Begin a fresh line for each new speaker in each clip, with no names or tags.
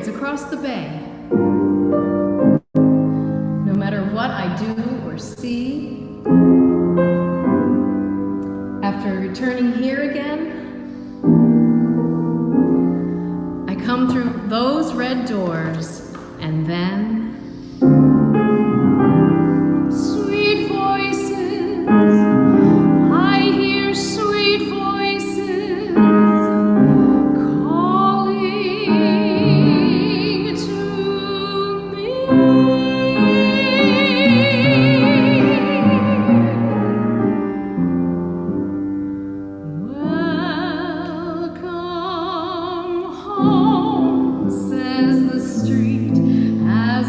across the bay. No matter what I do or see, after returning here again, I come through those red doors, and then sweet voices, I hear sweet voices calling to me. Welcome home, says the street as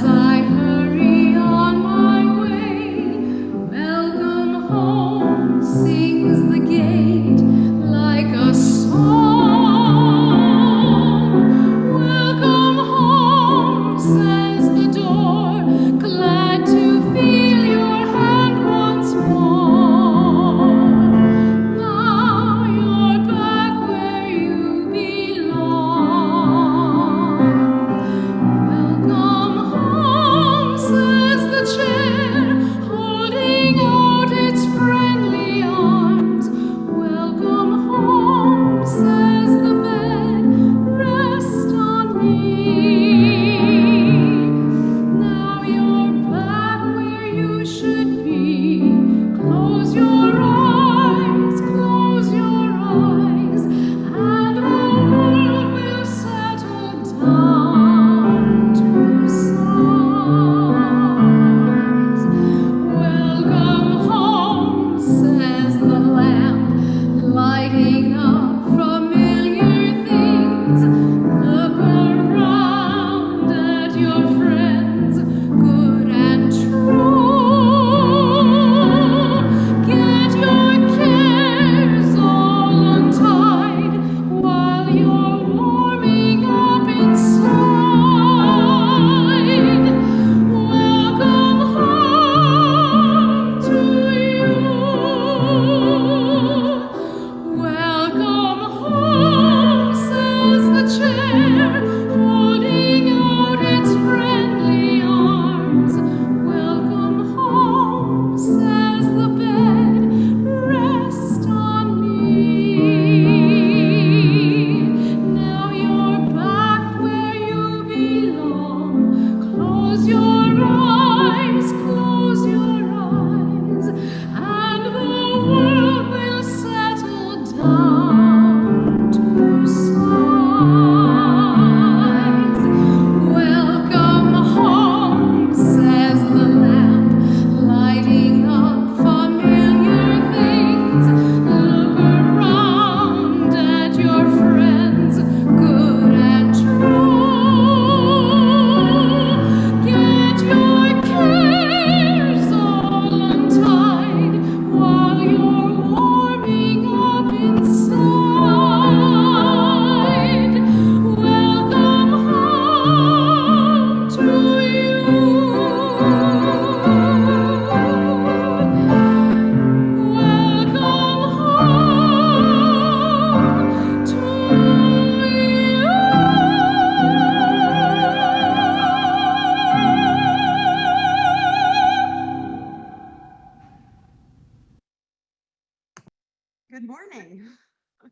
Good morning.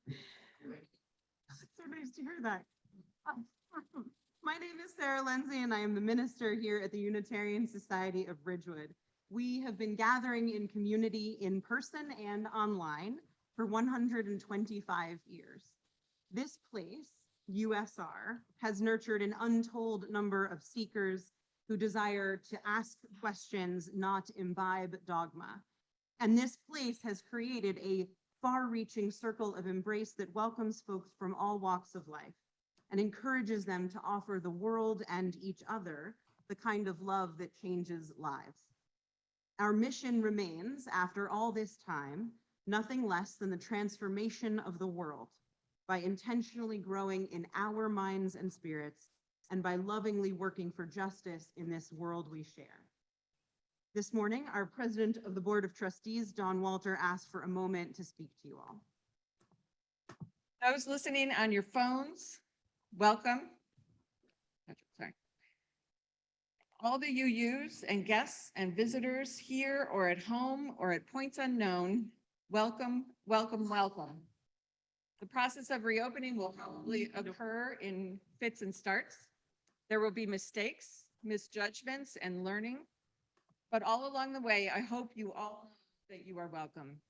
So nice to hear that. My name is Sarah Lindsay, and I am the minister here at the Unitarian Society of Ridgewood. We have been gathering in community in person and online for 125 years. This place, USR, has nurtured an untold number of seekers who desire to ask questions, not imbibe dogma. And this place has created a far-reaching circle of embrace that welcomes folks from all walks of life and encourages them to offer the world and each other the kind of love that changes lives. Our mission remains, after all this time, nothing less than the transformation of the world by intentionally growing in our minds and spirits and by lovingly working for justice in this world we share. This morning, our president of the Board of Trustees, Don Walter, asked for a moment to speak to you all.
Those listening on your phones, welcome. Sorry. All the UUs and guests and visitors here or at home or at points unknown, welcome, welcome, welcome. The process of reopening will probably occur in fits and starts. There will be mistakes, misjudgments, and learning. But all along the way, I hope you all know that you are welcome.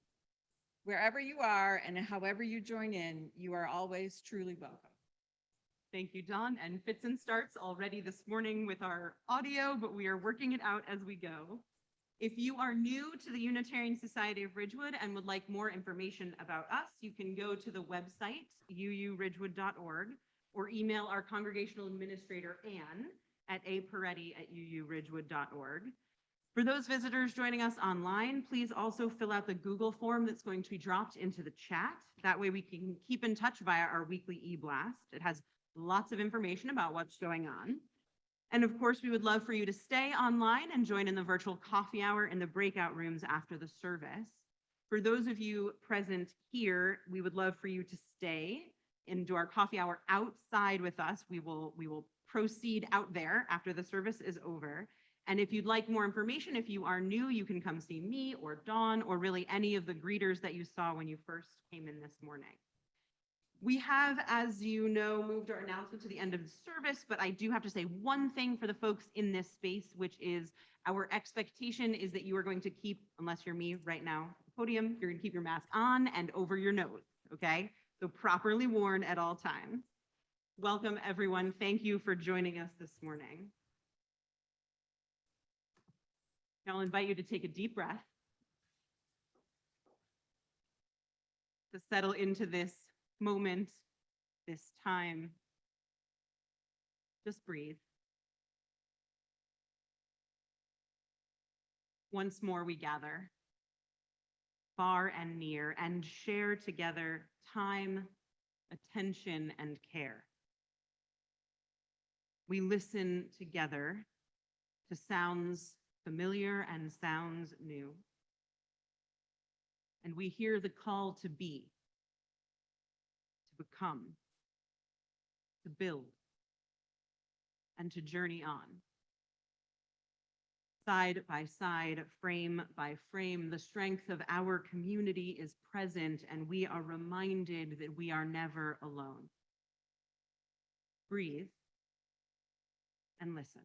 Wherever you are and however you join in, you are always truly welcome.
Thank you, Don. And fits and starts already this morning with our audio, but we are working it out as we go. If you are new to the Unitarian Society of Ridgewood and would like more information about us, you can go to the website, uuridgewood.org, or email our congregational administrator, Anne, at aperetti@uuridgewood.org. For those visitors joining us online, please also fill out the Google form that's going to be dropped into the chat. That way we can keep in touch via our weekly e-blast. It has lots of information about what's going on. And of course, we would love for you to stay online and join in the virtual coffee hour in the breakout rooms after the service. For those of you present here, we would love for you to stay and do our coffee hour outside with us. We will proceed out there after the service is over. And if you'd like more information, if you are new, you can come see me or Dawn or really any of the greeters that you saw when you first came in this morning. We have, as you know, moved our announcement to the end of the service, but I do have to say one thing for the folks in this space, which is our expectation is that you are going to keep, unless you're me right now, at the podium, you're going to keep your mask on and over your nose, okay? So properly worn at all times. Welcome, everyone. Thank you for joining us this morning. I'll invite you to take a deep breath to settle into this moment, this time. Just breathe. Once more we gather, far and near, and share together time, attention, and care. We listen together to sounds familiar and sounds new. And we hear the call to be, to become, to build, and to journey on. Side by side, frame by frame, the strength of our community is present, and we are reminded that we are never alone. Breathe and listen.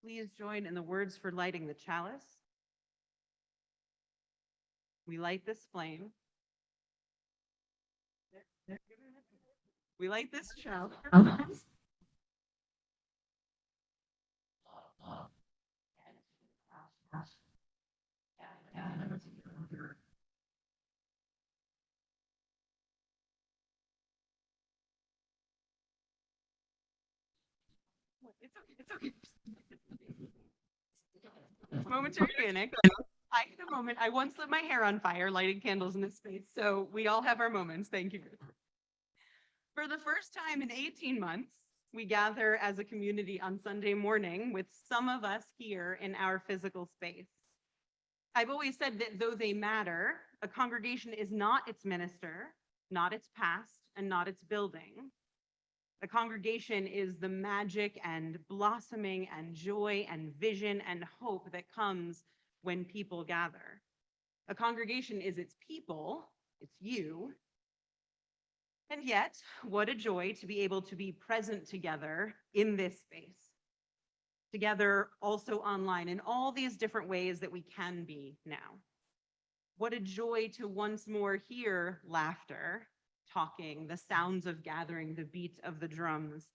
Please join in the words for lighting the chalice. We light this flame. We light this chalice. It's okay. Momentary panic. I had a moment. I once lit my hair on fire lighting candles in this space. So we all have our moments. Thank you. For the first time in 18 months, we gather as a community on Sunday morning with some of us here in our physical space. I've always said that though they matter, a congregation is not its minister, not its past, and not its building. A congregation is the magic and blossoming and joy and vision and hope that comes when people gather. A congregation is its people, it's you. And yet, what a joy to be able to be present together in this space, together also online in all these different ways that we can be now. What a joy to once more hear laughter, talking, the sounds of gathering, the beat of the drums.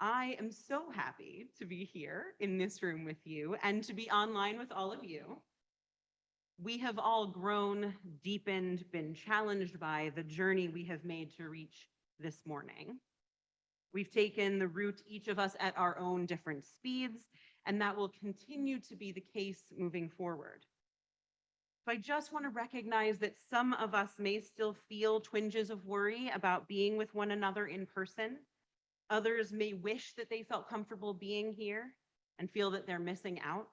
I am so happy to be here in this room with you and to be online with all of you. We have all grown, deepened, been challenged by the journey we have made to reach this morning. We've taken the route, each of us at our own different speeds, and that will continue to be the case moving forward. So I just want to recognize that some of us may still feel twinges of worry about being with one another in person. Others may wish that they felt comfortable being here and feel that they're missing out.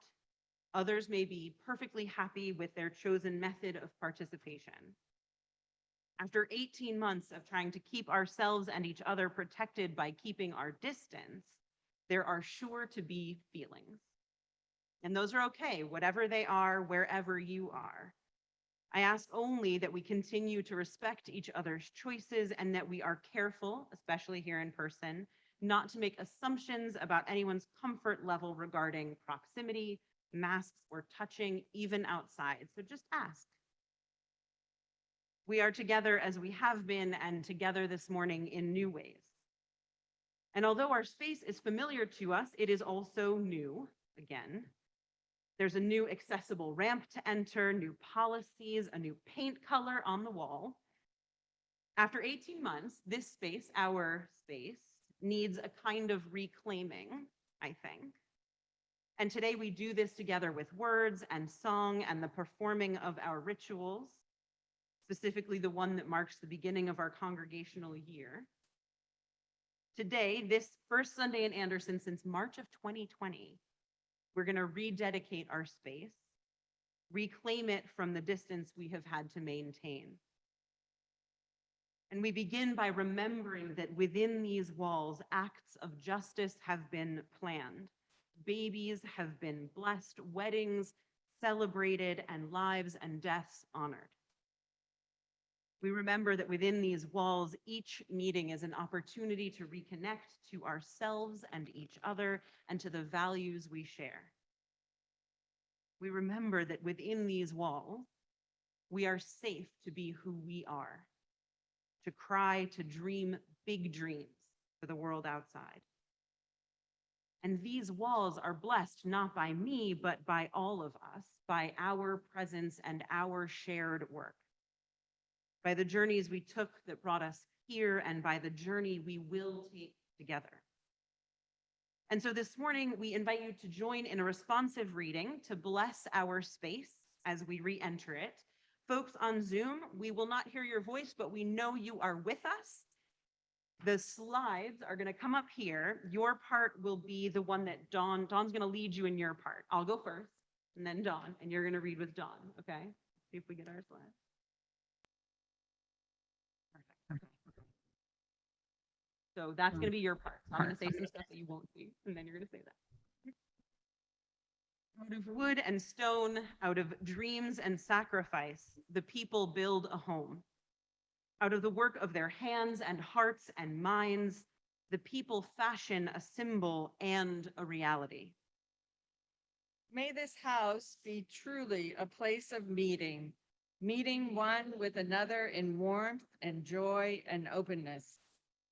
Others may be perfectly happy with their chosen method of participation. After 18 months of trying to keep ourselves and each other protected by keeping our distance, there are sure to be feelings. And those are okay, whatever they are, wherever you are. I ask only that we continue to respect each other's choices and that we are careful, especially here in person, not to make assumptions about anyone's comfort level regarding proximity, masks, or touching, even outside. So just ask. We are together as we have been and together this morning in new ways. And although our space is familiar to us, it is also new again. There's a new accessible ramp to enter, new policies, a new paint color on the wall. After 18 months, this space, our space, needs a kind of reclaiming, I think. And today we do this together with words and song and the performing of our rituals, specifically the one that marks the beginning of our congregational year. Today, this first Sunday in Anderson since March of 2020, we're going to rededicate our space, reclaim it from the distance we have had to maintain. And we begin by remembering that within these walls, acts of justice have been planned. Babies have been blessed, weddings celebrated, and lives and deaths honored. We remember that within these walls, each meeting is an opportunity to reconnect to ourselves and each other and to the values we share. We remember that within these walls, we are safe to be who we are, to cry, to dream big dreams for the world outside. And these walls are blessed not by me, but by all of us, by our presence and our shared work, by the journeys we took that brought us here, and by the journey we will take together. And so this morning, we invite you to join in a responsive reading to bless our space as we re-enter it. Folks on Zoom, we will not hear your voice, but we know you are with us. The slides are going to come up here. Your part will be the one that Dawn's going to lead you in your part. I'll go first, and then Dawn, and you're going to read with Dawn, okay? See if we get our slides. Perfect. Okay. So that's going to be your part. So I'm going to say some stuff that you won't see, and then you're going to say that. Out of wood and stone, out of dreams and sacrifice, the people build a home. Out of the work of their hands and hearts and minds, the people fashion a symbol and a reality.
May this house be truly a place of meeting, meeting one with another in warmth and joy and openness,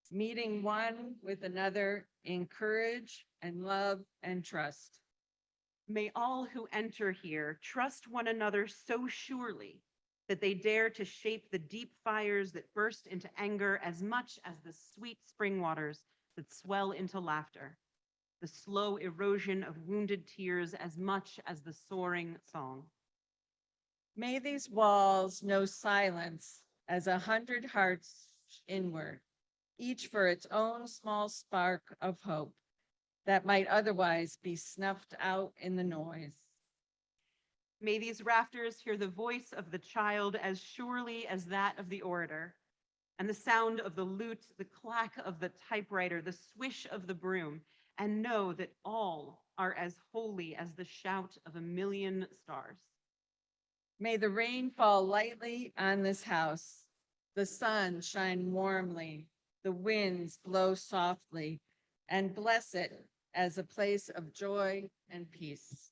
meeting one with another in courage and love and trust.
May all who enter here trust one another so surely that they dare to shape the deep fires that burst into anger as much as the sweet spring waters that swell into laughter, the slow erosion of wounded tears as much as the soaring song.
May these walls know silence as 100 hearts inward, each for its own small spark of hope that might otherwise be snuffed out in the noise.
May these rafters hear the voice of the child as surely as that of the orator, and the sound of the lute, the clack of the typewriter, the swish of the broom, and know that all are as holy as the shout of a million stars.
May the rain fall lightly on this house, the sun shine warmly, the winds blow softly, and bless it as a place of joy and peace.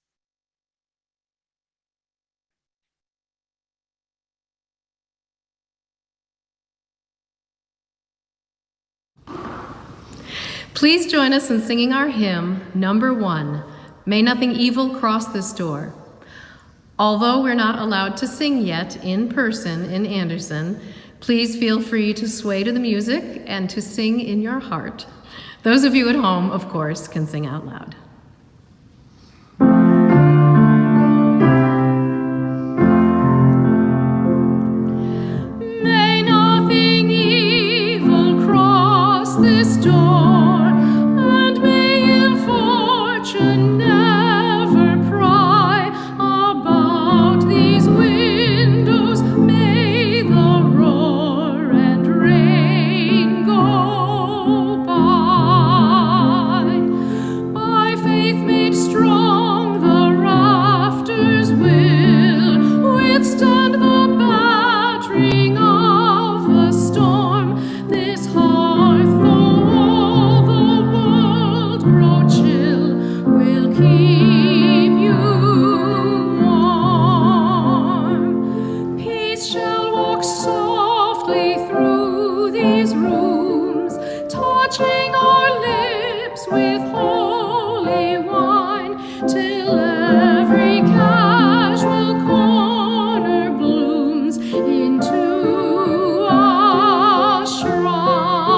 Please join us in singing our hymn, number 1, May Nothing Evil Cross This Door. Although we're not allowed to sing yet in person in Anderson, please feel free to sway to the music and to sing in your heart. Those of you at home, of course, can sing out loud. May nothing evil cross this door, and may ill fortune never pry about these windows. May the roar and rain go by. By faith made strong, the rafters will withstand the battering of the storm. This hearth, though all the world grow chill, will keep you warm. Peace shall walk softly through these rooms, touching our lips with holy wine, till every casual corner blooms into a shrine.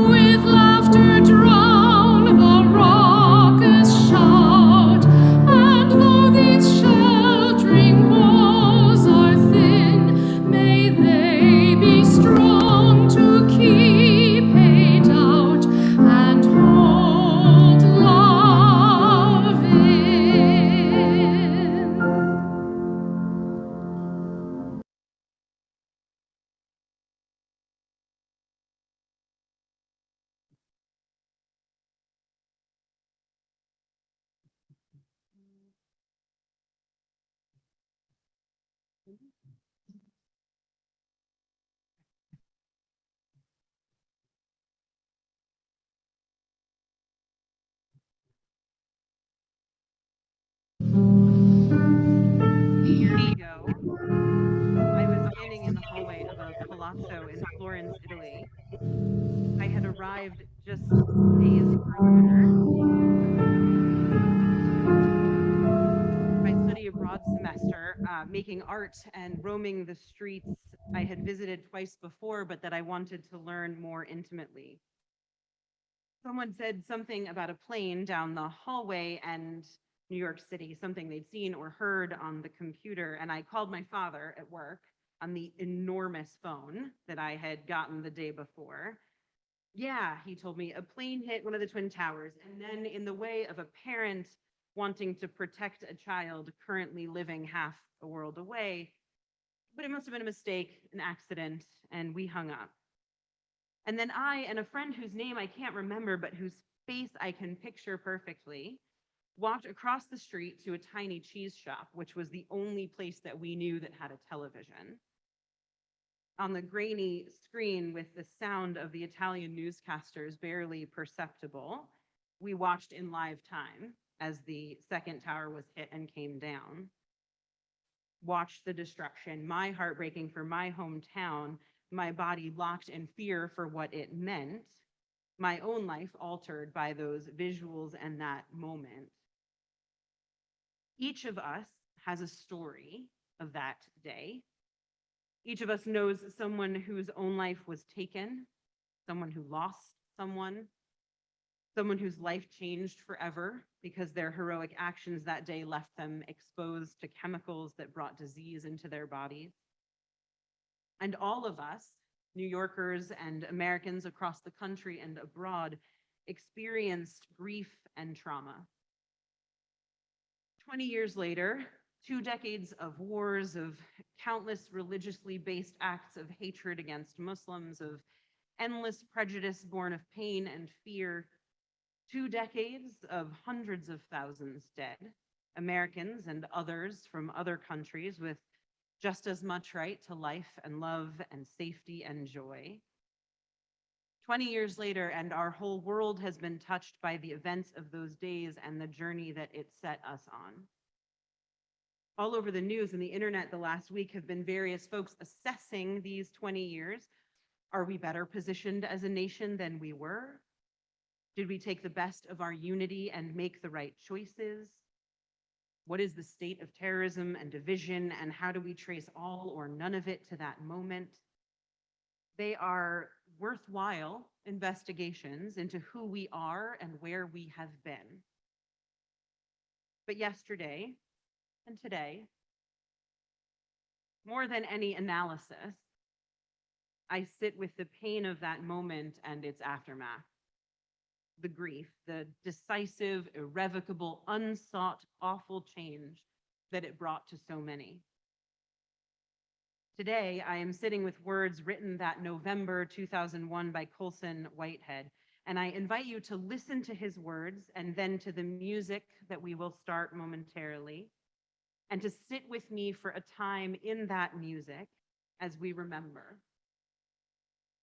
With laughter drown the raucous shout, and though these sheltering walls are thin, may they be strong to keep hate out and hold love in.
Ago, I was standing in the hallway of a palazzo in Florence, Italy. I had arrived just days earlier my study abroad semester, making art and roaming the streets I had visited twice before, but that I wanted to learn more intimately. Someone said something about a plane down the hallway and New York City, something they'd seen or heard on the computer, and I called my father at work on the enormous phone that I had gotten the day before. Yeah, he told me, a plane hit one of the Twin Towers, and then in the way of a parent wanting to protect a child currently living half a world away, but it must have been a mistake, an accident, and we hung up. And then I and a friend whose name I can't remember, but whose face I can picture perfectly, walked across the street to a tiny cheese shop, which was the only place that we knew that had a television. On the grainy screen with the sound of the Italian newscasters barely perceptible, we watched in live time as the second tower was hit and came down. Watched the destruction, my heart breaking for my hometown, my body locked in fear for what it meant, my own life altered by those visuals and that moment. Each of us has a story of that day. Each of us knows someone whose own life was taken, someone who lost someone whose life changed forever because their heroic actions that day left them exposed to chemicals that brought disease into their bodies. And all of us New Yorkers and Americans across the country and abroad experienced grief and trauma. 20 years later, 2 decades of wars, of countless religiously based acts of hatred against Muslims, of endless prejudice born of pain and fear, 2 decades of hundreds of thousands dead, Americans and others from other countries with just as much right to life and love and safety and joy. 20 years later, and our whole world has been touched by the events of those days and the journey that it set us on. All over the news and the internet the last week have been various folks assessing these 20 years. Are we better positioned as a nation than we were? Did we take the best of our unity and make the right choices? What is the state of terrorism and division, and how do we trace all or none of it to that moment? They are worthwhile investigations into who we are and where we have been. But yesterday and today, more than any analysis, I sit with the pain of that moment and its aftermath. The grief, the decisive, irrevocable, unsought, awful change that it brought to so many. Today, I am sitting with words written that November 2001 by Colson Whitehead, and I invite you to listen to his words and then to the music that we will start momentarily, and to sit with me for a time in that music as we remember.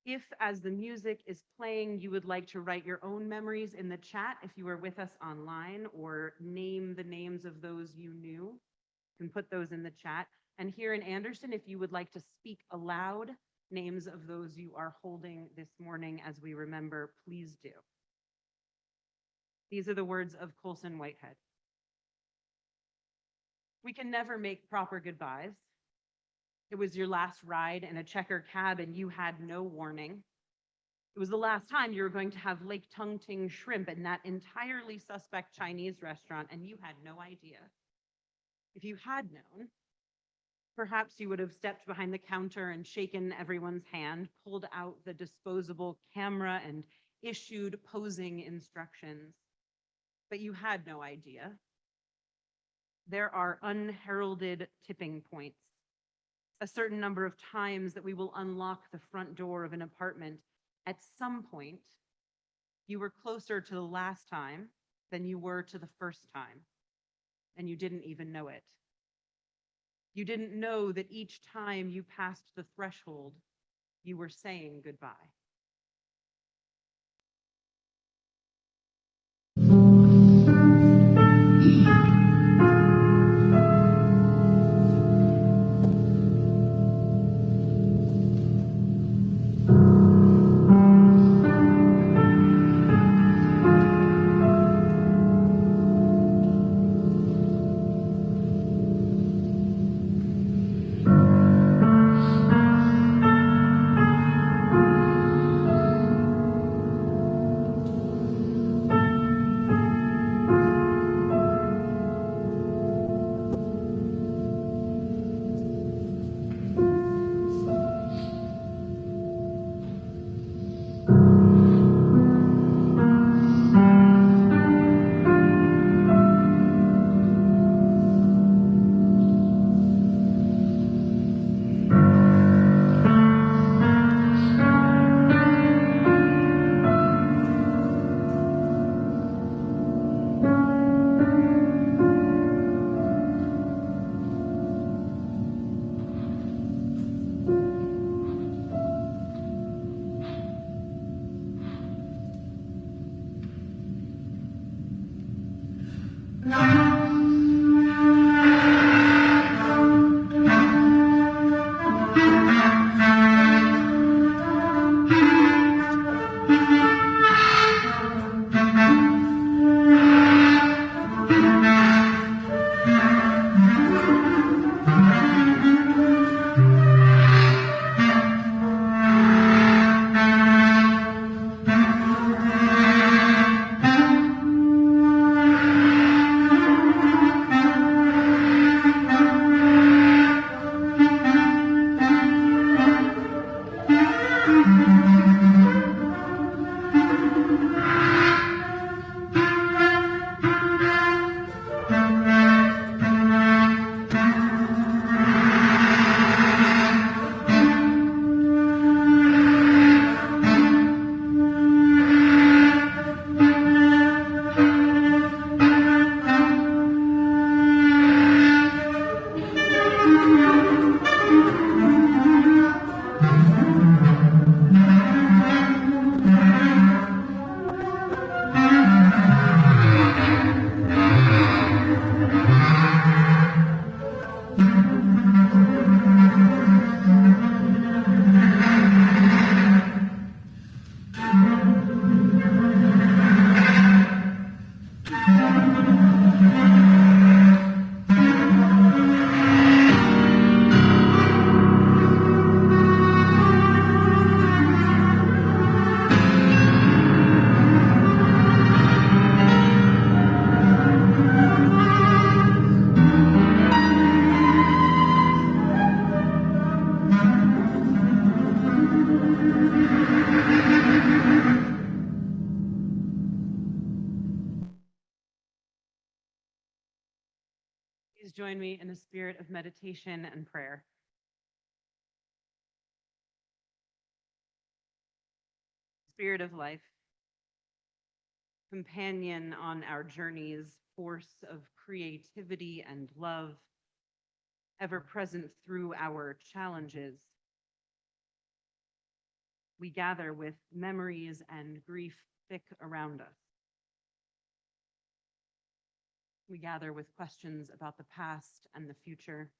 If, as the music is playing, you would like to write your own memories in the chat if you are with us online, or name the names of those you knew, you can put those in the chat. And here in Anderson, if you would like to speak aloud names of those you are holding this morning as we remember, please do. These are the words of Colson Whitehead. We can never make proper goodbyes. It was your last ride in a checker cab and you had no warning. It was the last time you were going to have Lake Tungting shrimp in that entirely suspect Chinese restaurant and you had no idea. If you had known, perhaps you would have stepped behind the counter and shaken everyone's hand, pulled out the disposable camera and issued posing instructions. But you had no idea. There are unheralded tipping points. A certain number of times that we will unlock the front door of an apartment. At some point, you were closer to the last time than you were to the first time, and you didn't even know it. You didn't know that each time you passed the threshold, you were saying goodbye. join me in a spirit of meditation and prayer. Spirit of life, companion on our journeys, force of creativity and love, ever present through our challenges. We gather with memories and grief thick around us. We gather with questions about the past and the future.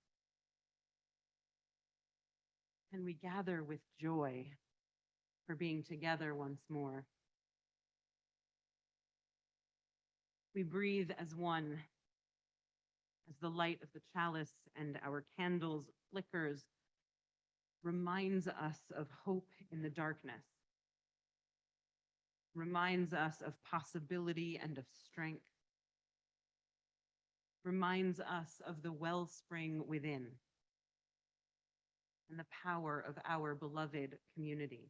And we gather with joy for being together once more. We breathe as one, as the light of the chalice and our candles flickers, reminds us of hope in the darkness, reminds us of possibility and of strength, reminds us of the wellspring within and the power of our beloved community.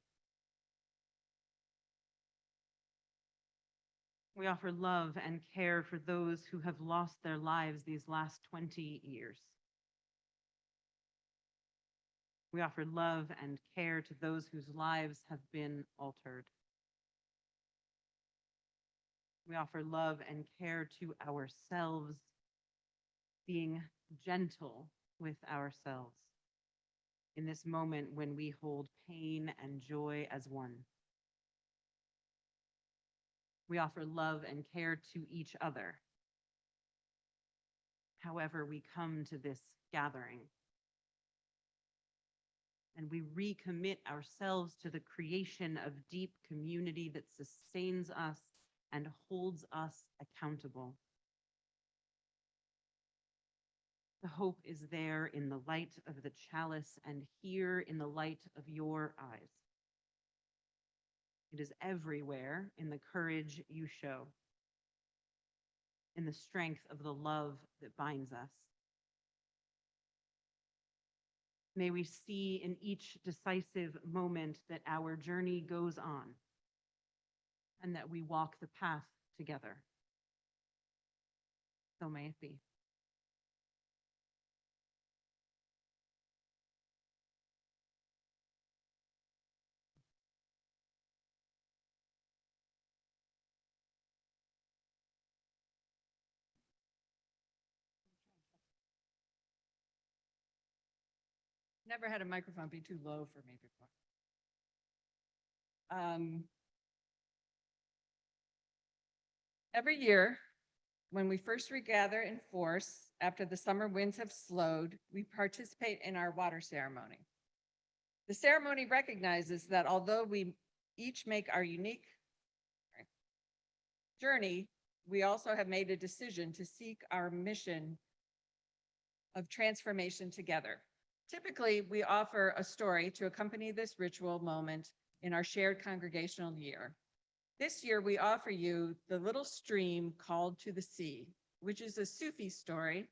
We offer love and care for those who have lost their lives these last 20 years. We offer love and care to those whose lives have been altered. We offer love and care to ourselves, being gentle with ourselves in this moment when we hold pain and joy as one. We offer love and care to each other, however we come to this gathering. And we recommit ourselves to the creation of deep community that sustains us and holds us accountable. The hope is there in the light of the chalice and here in the light of your eyes. It is everywhere in the courage you show, in the strength of the love that binds us. May we see in each decisive moment that our journey goes on and that we walk the path together. So may it be.
Never had a microphone be too low for me before. Every year, when we first regather in force after the summer winds have slowed, we participate in our water ceremony. The ceremony recognizes that although we each make our unique journey, we also have made a decision to seek our mission of transformation together. Typically, we offer a story to accompany this ritual moment in our shared congregational year. This year, we offer you The Little Stream Called to the Sea, which is a Sufi story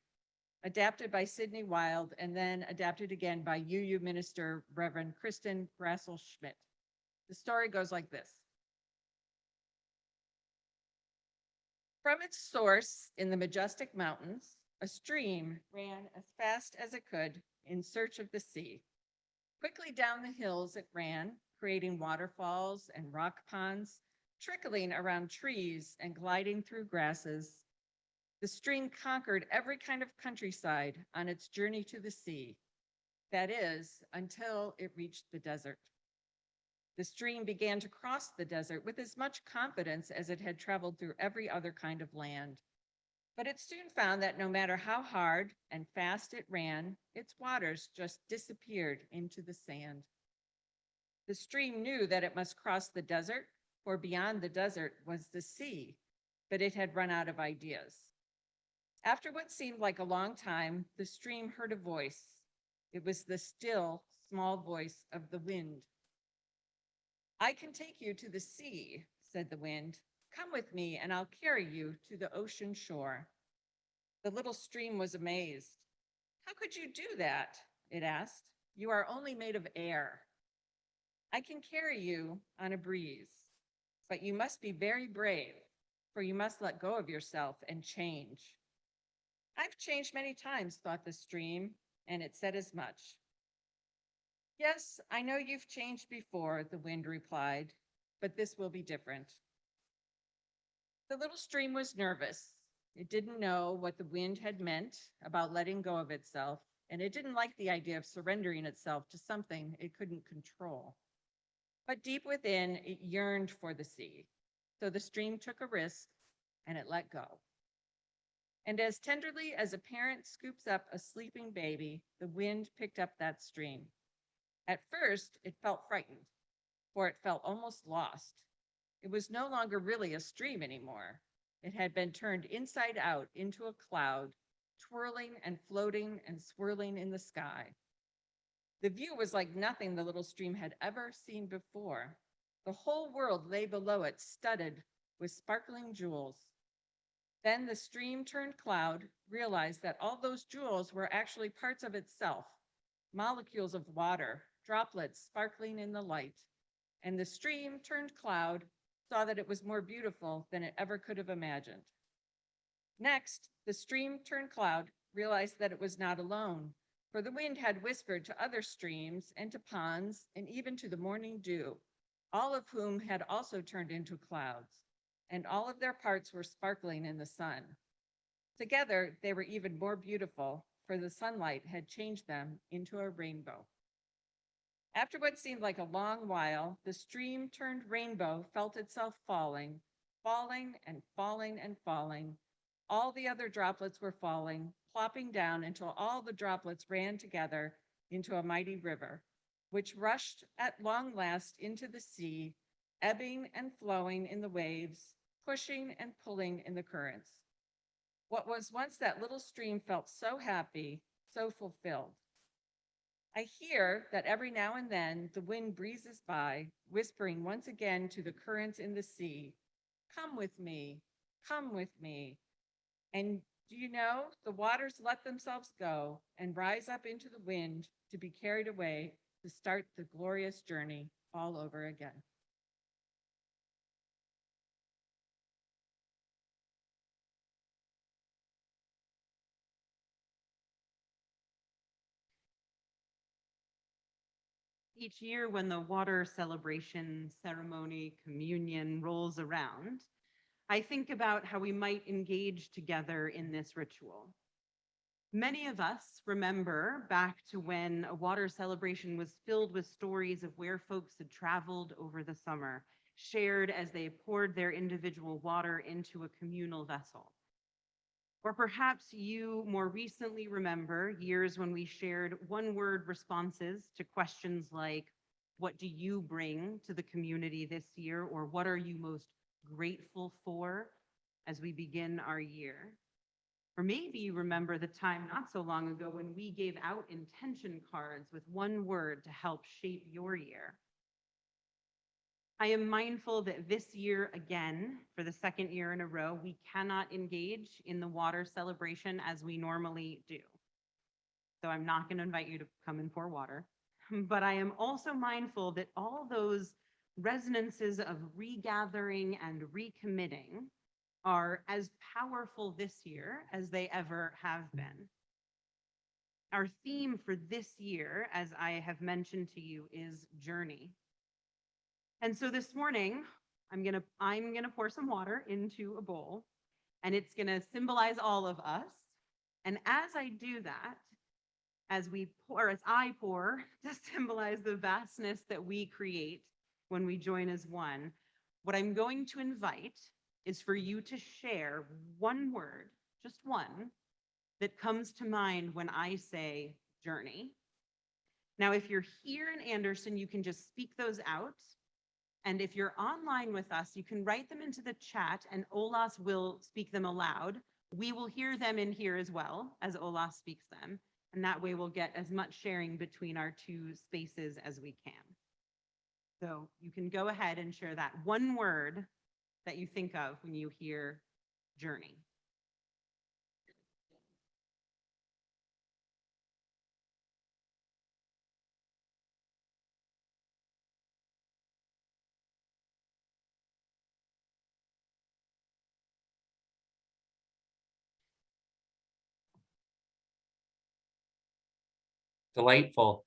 adapted by Sidney Wilde and then adapted again by UU minister Reverend Kristen Grassel-Schmidt. The story goes like this. From its source in the majestic mountains, a stream ran as fast as it could in search of the sea. Quickly down the hills it ran, creating waterfalls and rock ponds, trickling around trees and gliding through grasses. The stream conquered every kind of countryside on its journey to the sea. That is, until it reached the desert. The stream began to cross the desert with as much confidence as it had traveled through every other kind of land. But it soon found that no matter how hard and fast it ran, its waters just disappeared into the sand. The stream knew that it must cross the desert, for beyond the desert was the sea, but it had run out of ideas. After what seemed like a long time, the stream heard a voice. It was the still, small voice of the wind. "I can take you to the sea," said the wind. "Come with me and I'll carry you to the ocean shore." The little stream was amazed. "How could you do that?" it asked. "You are only made of air." "I can carry you on a breeze, but you must be very brave, for you must let go of yourself and change." I've changed many times, thought the stream, and it said as much. Yes, I know you've changed before, the wind replied, but this will be different. The little stream was nervous. It didn't know what the wind had meant about letting go of itself, and it didn't like the idea of surrendering itself to something it couldn't control. But deep within, it yearned for the sea. So the stream took a risk and it let go. And as tenderly as a parent scoops up a sleeping baby, the wind picked up that stream. At first, it felt frightened, for it felt almost lost. It was no longer really a stream anymore. It had been turned inside out into a cloud, twirling and floating and swirling in the sky. The view was like nothing the little stream had ever seen before. The whole world lay below it, studded with sparkling jewels. Then the stream turned cloud, realized that all those jewels were actually parts of itself, molecules of water, droplets sparkling in the light. And the stream turned cloud, saw that it was more beautiful than it ever could have imagined. Next, the stream turned cloud, realized that it was not alone, for the wind had whispered to other streams and to ponds and even to the morning dew, all of whom had also turned into clouds, and all of their parts were sparkling in the sun. Together, they were even more beautiful, for the sunlight had changed them into a rainbow. After what seemed like a long while, the stream turned rainbow felt itself falling, falling and falling and falling. All the other droplets were falling, plopping down until all the droplets ran together into a mighty river, which rushed at long last into the sea, ebbing and flowing in the waves, pushing and pulling in the currents. What was once that little stream felt so happy, so fulfilled. I hear that every now and then the wind breezes by, whispering once again to the currents in the sea, "Come with me, come with me." And do you know, the waters let themselves go and rise up into the wind to be carried away to start the glorious journey all over again.
Each year when the water celebration ceremony communion rolls around, I think about how we might engage together in this ritual. Many of us remember back to when a water celebration was filled with stories of where folks had traveled over the summer, shared as they poured their individual water into a communal vessel. Or perhaps you more recently remember years when we shared one-word responses to questions like, what do you bring to the community this year? Or what are you most grateful for as we begin our year? Or maybe you remember the time not so long ago when we gave out intention cards with one word to help shape your year. I am mindful that this year, again, for the second year in a row, we cannot engage in the water celebration as we normally do. So I'm not going to invite you to come and pour water, but I am also mindful that all those resonances of regathering and recommitting are as powerful this year as they ever have been. Our theme for this year, as I have mentioned to you, is journey. And so this morning, I'm gonna pour some water into a bowl, and it's gonna symbolize all of us. And as I do that, as I pour to symbolize the vastness that we create when we join as one, what I'm going to invite is for you to share one word, just one, that comes to mind when I say journey. Now, if you're here in Anderson, you can just speak those out. And if you're online with us, you can write them into the chat and Olas will speak them aloud. We will hear them in here as well as Olas speaks them. And that way we'll get as much sharing between our two spaces as we can. So you can go ahead and share that one word that you think of when you hear journey.
delightful,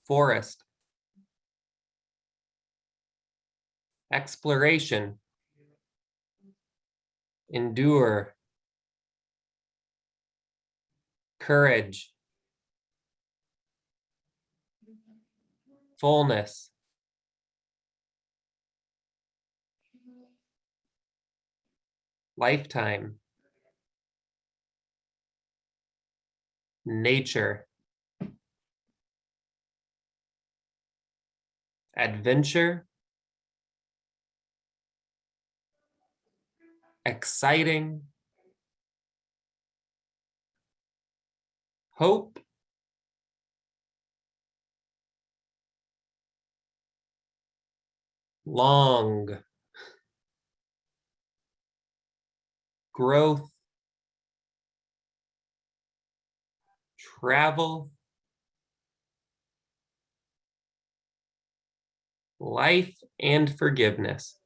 forest, exploration, endure, courage, fullness, lifetime, nature, adventure, exciting, hope, long, growth, travel, life, and forgiveness.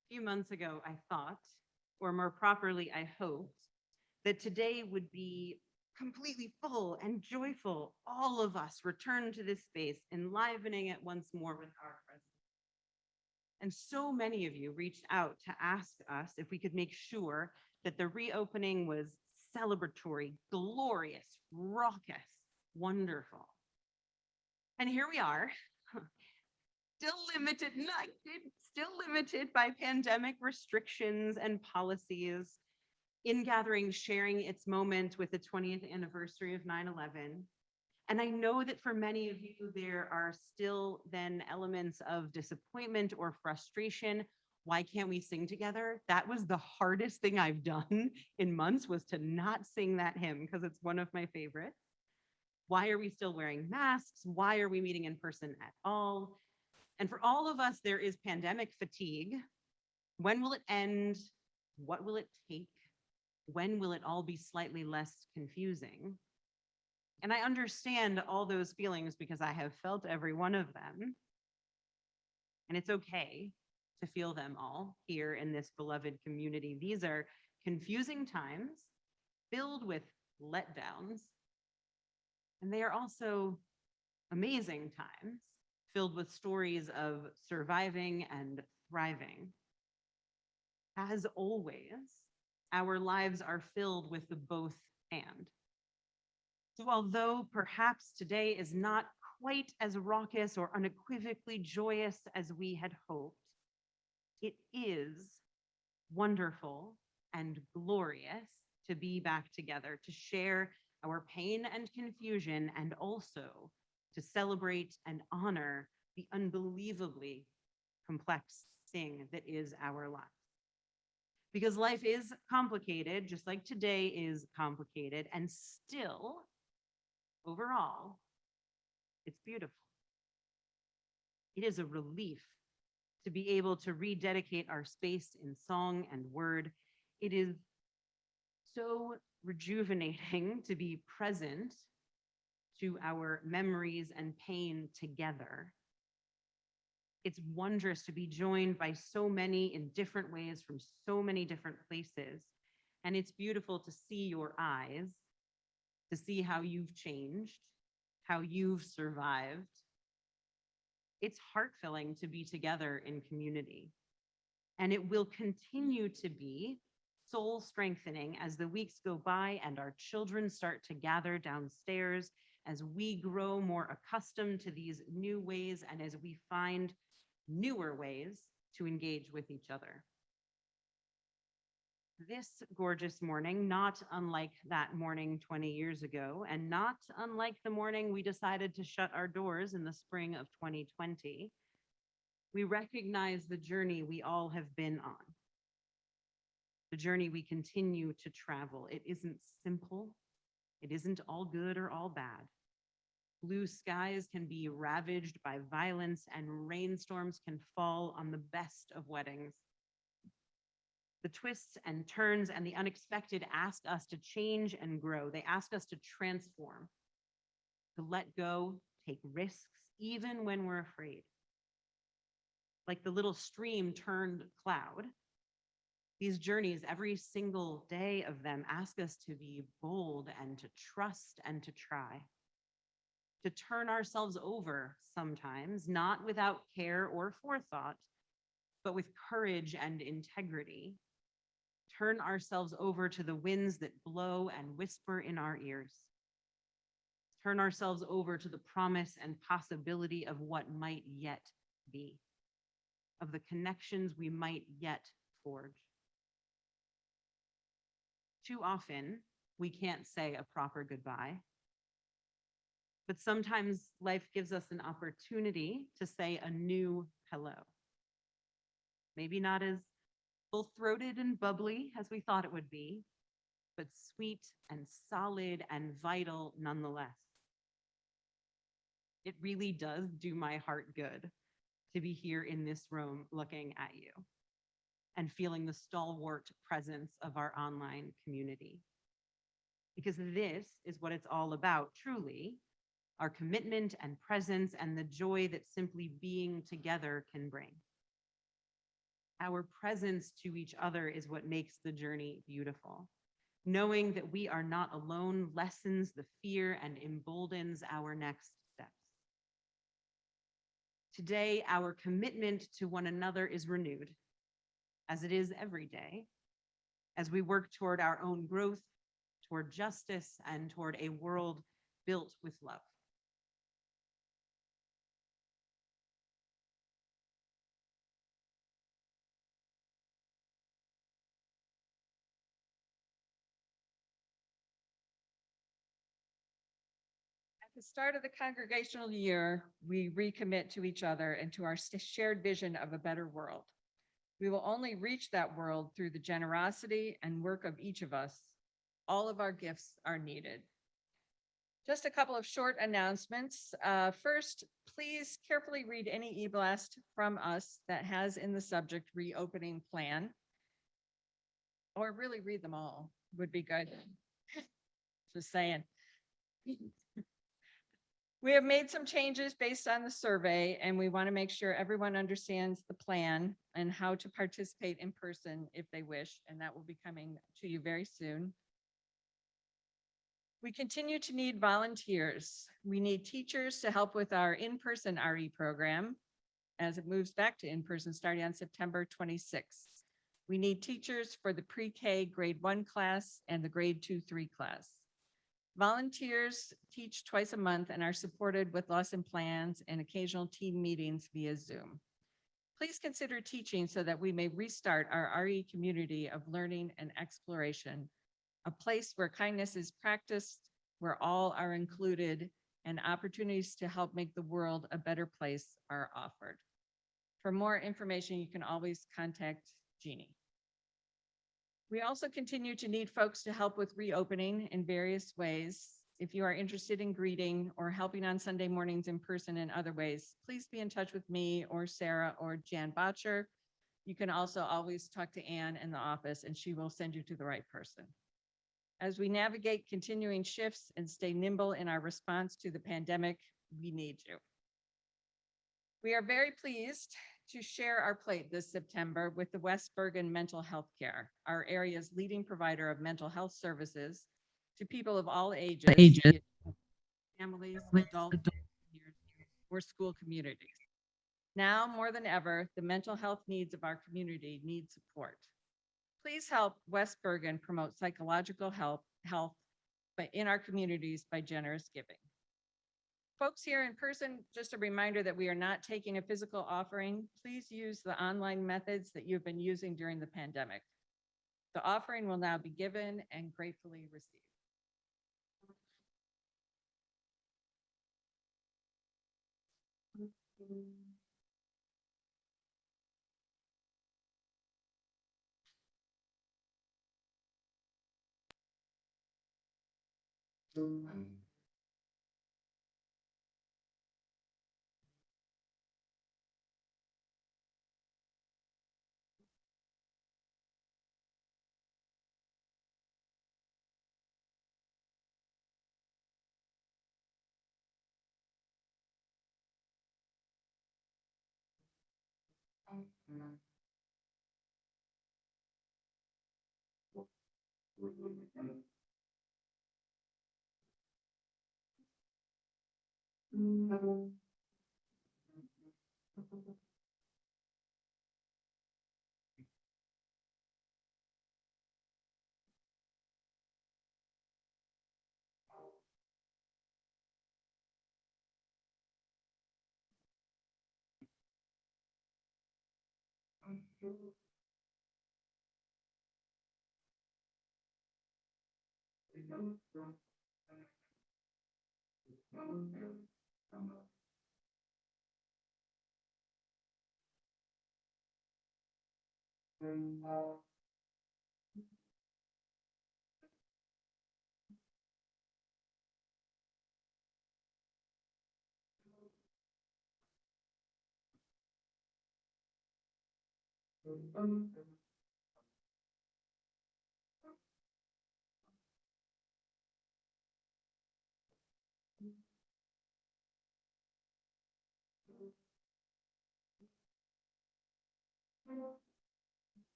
A few months ago, I thought, or more properly, I hoped, that today would be completely full and joyful. All of us return to this space, enlivening it once more with our presence. And so many of you reached out to ask us if we could make sure that the reopening was celebratory, glorious, raucous, wonderful. And here we are, still limited by pandemic restrictions and policies. Ingathering sharing its moment with the 20th anniversary of 9/11. And I know that for many of you, there are still then elements of disappointment or frustration. Why can't we sing together? That was the hardest thing I've done in months, was to not sing that hymn because it's one of my favorites. Why are we still wearing masks? Why are we meeting in person at all? And for all of us, there is pandemic fatigue. When will it end? What will it take? When will it all be slightly less confusing? And I understand all those feelings because I have felt every one of them. And it's okay to feel them all here in this beloved community. These are confusing times filled with letdowns. And they are also amazing times filled with stories of surviving and thriving. As always, our lives are filled with the both and. So although perhaps today is not quite as raucous or unequivocally joyous as we had hoped, it is wonderful and glorious to be back together, to share our pain and confusion, and also to celebrate and honor the unbelievably complex thing that is our life. Because life is complicated, just like today is complicated, and still, overall, it's beautiful. It is a relief to be able to rededicate our space in song and word. It is so rejuvenating to be present to our memories and pain together. It's wondrous to be joined by so many in different ways from so many different places. And it's beautiful to see your eyes, to see how you've changed, how you've survived, It's heart-filling to be together in community. And it will continue to be soul strengthening as the weeks go by and our children start to gather downstairs, as we grow more accustomed to these new ways and as we find newer ways to engage with each other. This gorgeous morning, not unlike that morning 20 years ago, and not unlike the morning we decided to shut our doors in the spring of 2020, we recognize the journey we all have been on, the journey we continue to travel. It isn't simple. It isn't all good or all bad. Blue skies can be ravaged by violence, and rainstorms can fall on the best of weddings. The twists and turns and the unexpected ask us to change and grow. They ask us to transform, to let go, take risks, even when we're afraid. Like the little stream turned cloud, these journeys, every single day of them, ask us to be bold and to trust and to try. To turn ourselves over sometimes, not without care or forethought, but with courage and integrity. Turn ourselves over to the winds that blow and whisper in our ears. Turn ourselves over to the promise and possibility of what might yet be, of the connections we might yet forge. Too often, we can't say a proper goodbye, but sometimes life gives us an opportunity to say a new hello. Maybe not as full-throated and bubbly as we thought it would be, but sweet and solid and vital nonetheless. It really does do my heart good to be here in this room looking at you and feeling the stalwart presence of our online community. Because this is what it's all about, truly, our commitment and presence and the joy that simply being together can bring. Our presence to each other is what makes the journey beautiful. Knowing that we are not alone lessens the fear and emboldens our next steps. Today, our commitment to one another is renewed, as it is every day, as we work toward our own growth, toward justice, and toward a world built with love.
At the start of the congregational year, we recommit to each other and to our shared vision of a better world. We will only reach that world through the generosity and work of each of us. All of our gifts are needed. Just a couple of short announcements. First, please carefully read any e-blast from us that has in the subject reopening plan. Or really read them all would be good. Just saying. We have made some changes based on the survey, and we want to make sure everyone understands the plan and how to participate in person if they wish, and that will be coming to you very soon. We continue to need volunteers. We need teachers to help with our in-person RE program as it moves back to in-person starting on September 26th. We need teachers for the pre-K grade 1 class and the grade 2-3 class. Volunteers teach twice a month and are supported with lesson plans and occasional team meetings via Zoom. Please consider teaching so that we may restart our RE community of learning and exploration, a place where kindness is practiced, where all are included, and opportunities to help make the world a better place are offered. For more information, you can always contact Jeannie. We also continue to need folks to help with reopening in various ways. If you are interested in greeting or helping on Sunday mornings in person in other ways, please be in touch with me or Sarah or Jan Botcher. You can also always talk to Anne in the office and she will send you to the right person. As we navigate continuing shifts and stay nimble in our response to the pandemic, we need you. We are very pleased to share our plate this September with the West Bergen Mental Health Care, our area's leading provider of mental health services to people of all ages, families, adults, or school communities. Now more than ever, the mental health needs of our community need support. Please help West Bergen promote psychological health in our communities by generous giving. Folks here in person, just a reminder that we are not taking a physical offering. Please use the online methods that you've been using during the pandemic. The offering will now be given and gratefully received.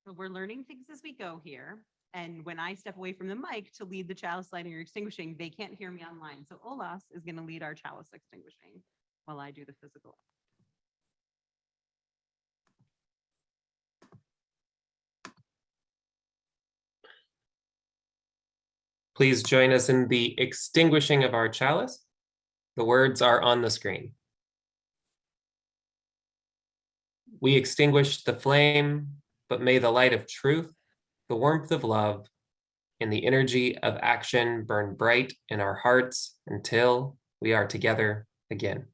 So we're learning things as we go here. And when I step away from the mic to lead the chalice lighting or extinguishing, they can't hear me online. So Olas is going to lead our chalice extinguishing while I do the physical.
Please join us in the extinguishing of our chalice. The words are on the screen. We extinguish the flame, but may the light of truth, the warmth of love, and the energy of action burn bright in our hearts until we are together again.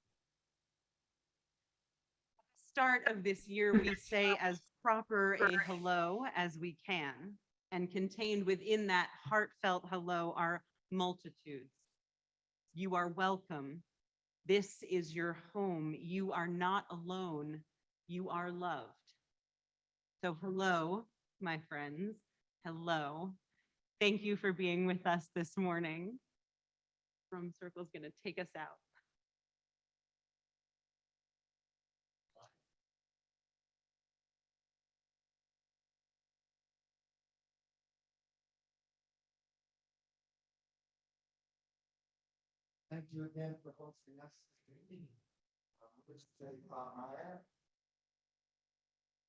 Start of this year, we say as proper a hello as we can, and contained within that heartfelt hello are multitudes. You are welcome. This is your home. You are not alone. You are loved. So hello, my friends. Hello. Thank you for being with us this morning. Drum Circle is going to take us out.
Thank you again for hosting us. Maya.